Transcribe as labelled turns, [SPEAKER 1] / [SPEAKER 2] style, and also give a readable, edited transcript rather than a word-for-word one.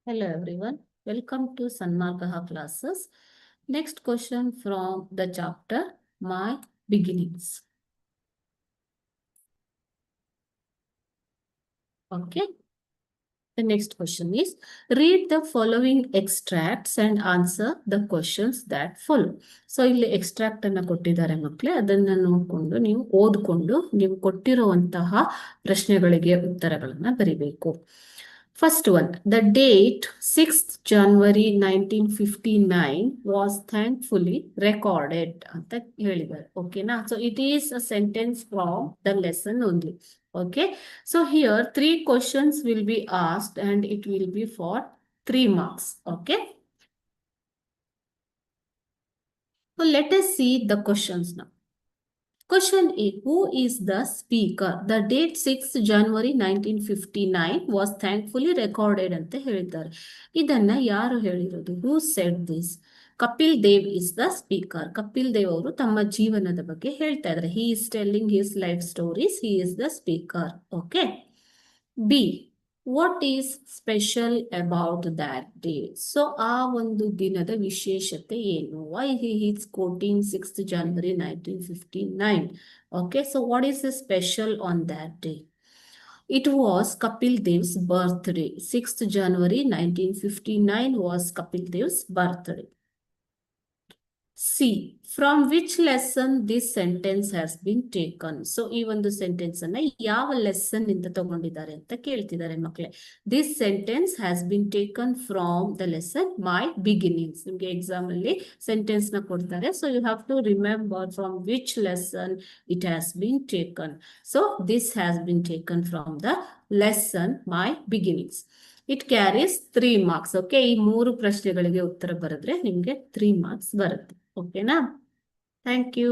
[SPEAKER 1] Hello everyone, welcome to Sanmargaha classes. Next question from the chapter My Beginnings. Okay. The next question is read the following extracts and answer the questions that follow. So ಇಲ್ಲಿ extract ಅನ್ನ ಕೊಟ್ಟಿದ್ದಾರೆ ಮಕ್ಕಳೇ, ಅದನ್ನ ನೋಡಿಕೊಂಡು ನೀವು ಓದ್ಕೊಂಡು ನೀವು ಕೊಟ್ಟಿರುವಂತಹ ಪ್ರಶ್ನೆಗಳಿಗೆ ಉತ್ತರಗಳನ್ನ ಬರಿಬೇಕು. First one, the date 6th January 1959 was thankfully recorded ಅಂತ ಹೇಳಿದ್ದಾರೆ. ಓಕೆನಾ? So it is a sentence from the lesson only. Okay. So here 3 questions will be asked and it will be for 3 marks. Okay. So let us see the questions now. Question A. Who is the speaker? The date 6th January 1959 was thankfully recorded ಅಂತ ಹೇಳಿದ್ದಾರೆ. ಇದನ್ನ ಯಾರು ಹೇಳಿರೋದು? Who said this? Kapil Dev is the speaker. Kapil Dev ಅವರು ತಮ್ಮ ಜೀವನದ ಬಗ್ಗೆ ಹೇಳ್ತಾ ಇದ್ದಾರೆ. He is telling his life stories. He is the speaker. Okay. B. What is special about that day? So ಆ ಒಂದು ದಿನದ ವಿಶೇಷತೆ ಏನು? Why he is quoting 6th January 1959? Okay, so what is the special on that day? It was Kapil Dev's birthday. 6th January 1959 was Kapil Dev's birthday. C. From which lesson this sentence has been taken? So ಈ ಒಂದು sentence ಅನ್ನ ಯಾವ lesson ಇಂದ ತಗೊಂಡಿದ್ದಾರೆ ಅಂತ ಕೇಳ್ತಿದ್ದಾರೆ ಮಕ್ಕಳೇ. This sentence has been taken from the lesson My Beginnings. ನಿಮ್ಗೆ ಎಕ್ಸಾಮ್ ಅಲ್ಲಿ ಸೆಂಟೆನ್ಸ್ ನ ಕೊಡ್ತಾರೆ. So you have to remember from which lesson it has been taken. So this has been taken from the lesson My Beginnings. It carries 3 marks. Okay, ಈ 3 ಪ್ರಶ್ನೆಗಳಿಗೆ ಉತ್ತರ ಬರೆದ್ರೆ ನಿಮ್ಗೆ 3 marks ಬರುತ್ತೆ. ಓಕೆನಾ? Thank you.